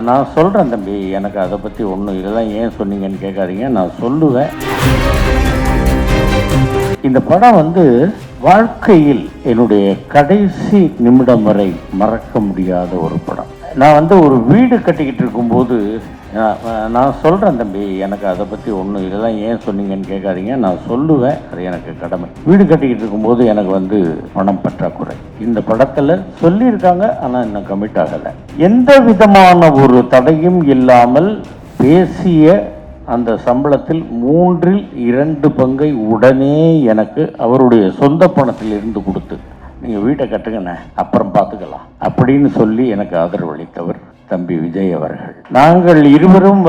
நான் சொல்கிறேன் தம்பி, எனக்கு அதை பற்றி ஒன்றும் இதெல்லாம் ஏன் சொன்னீங்கன்னு கேட்காதீங்க, நான் சொல்லுவேன். இந்த படம் வாழ்க்கையில் என்னுடைய கடைசி நிமிடம் வரை மறக்க முடியாத ஒரு படம். நான் ஒரு வீடு கட்டிக்கிட்டு இருக்கும்போது, நான் சொல்கிறேன் தம்பி, எனக்கு அதை பற்றி ஒன்றும் இதெல்லாம் ஏன் சொன்னீங்கன்னு கேட்காதீங்க, நான் சொல்லுவேன், அது எனக்கு கடமை. வீடு கட்டிக்கிட்டு இருக்கும்போது எனக்கு பணம் பற்றாக்குறை. இந்த படத்தில் சொல்லியிருக்காங்க, ஆனால் இன்னும் கமிட் ஆகலை. எந்த விதமான ஒரு தடையும் இல்லாமல் பேசிய அந்த சம்பளத்தில் 2/3 பங்கை உடனே எனக்கு அவருடைய சொந்த பணத்தில் இருந்து கொடுத்து, நீங்கள் வீட்டை கட்டுங்கண்ணே, அப்புறம் பார்த்துக்கலாம் அப்படின்னு சொல்லி எனக்கு ஆதரவு அளித்தவர் தம்பி விஜய் அவர்கள். நாங்கள் இருவரும்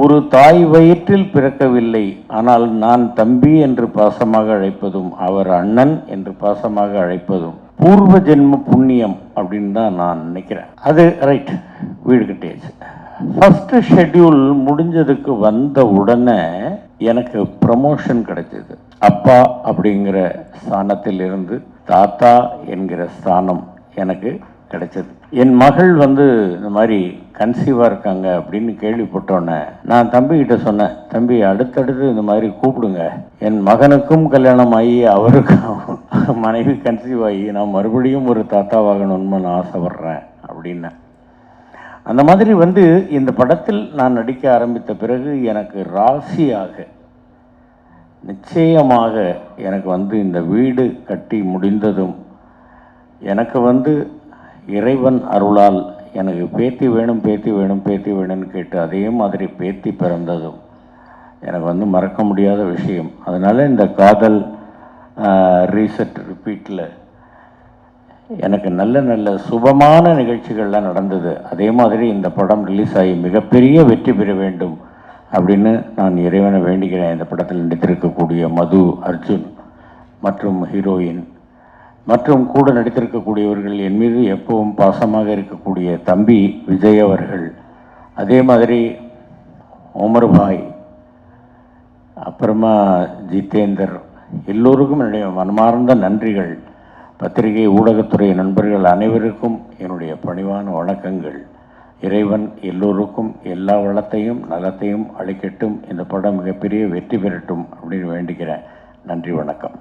ஒரு தாய் வயிற்றில் பிறக்கவில்லை, ஆனால் நான் தம்பி என்று பாசமாக அழைப்பதும் அவர் அண்ணன் என்று பாசமாக அழைப்பதும் பூர்வ ஜென்ம புண்ணியம் அப்படின்னு தான் நான் நினைக்கிறேன். அது ரைட், வீடு கட்டியாச்சு. ஃபர்ஸ்ட் ஷெட்யூல் முடிஞ்சதுக்கு வந்த உடனே எனக்கு ப்ரமோஷன் கிடைச்சது. அப்பா அப்படிங்கிற ஸ்தானத்தில் இருந்து தாத்தா என்கிற ஸ்தானம் எனக்கு கிடைச்சது. என் மகள் இந்த மாதிரி கன்சீவாக இருக்காங்க அப்படின்னு கேள்விப்பட்டோன்னே நான் தம்பிக்கிட்ட சொன்னேன், தம்பி அடுத்தடுத்து இந்த மாதிரி கூப்பிடுங்க, என் மகனுக்கும் கல்யாணம் ஆகி அவருக்கும் மனைவி கன்சீவ் ஆகி நான் மறுபடியும் ஒரு தாத்தாவாகணும்னு நான் ஆசைப்படுறேன் அப்படின்னேன். அந்த மாதிரி இந்த படத்தில் நான் நடிக்க ஆரம்பித்த பிறகு எனக்கு ராசியாக நிச்சயமாக எனக்கு இந்த வீடு கட்டி முடிந்ததும் எனக்கு இறைவன் அருளால் எனக்கு பேத்தி வேணும் பேத்தி வேணும் பேத்தி வேணும்னு கேட்டு அதே மாதிரி பேத்தி பிறந்ததும் எனக்கு மறக்க முடியாத விஷயம். அதனால் இந்த காதல் ரீசெட் ரிப்பீட்டில் எனக்கு நல்ல நல்ல சுபமான நிகழ்ச்சிகள்லாம் நடந்தது. அதே மாதிரி இந்த படம் ரிலீஸ் ஆகி மிகப்பெரிய வெற்றி பெற வேண்டும் அப்படின்னு நான் இறைவனை வேண்டிக்கிறேன். இந்த படத்தில் நடித்திருக்கக்கூடிய மது, அர்ஜுன் மற்றும் ஹீரோயின் மற்றும் கூட நடித்திருக்கக்கூடியவர்கள், என் மீது எப்பவும் பாசமாக இருக்கக்கூடிய தம்பி விஜய் அவர்கள், அதே மாதிரி உமர் பாய், அப்புறமா ஜிதேந்தர், எல்லோருக்கும் என்னுடைய மனமார்ந்த நன்றிகள். பத்திரிகை ஊடகத்துறை நண்பர்கள் அனைவருக்கும் என்னுடைய பணிவான வணக்கங்கள். இறைவன் எல்லோருக்கும் எல்லா வளத்தையும் நலத்தையும் அளிக்கட்டும். இந்த படம் மிகப்பெரிய வெற்றி பெறட்டும் அப்படின்னு வேண்டிக்கிறேன். நன்றி, வணக்கம்.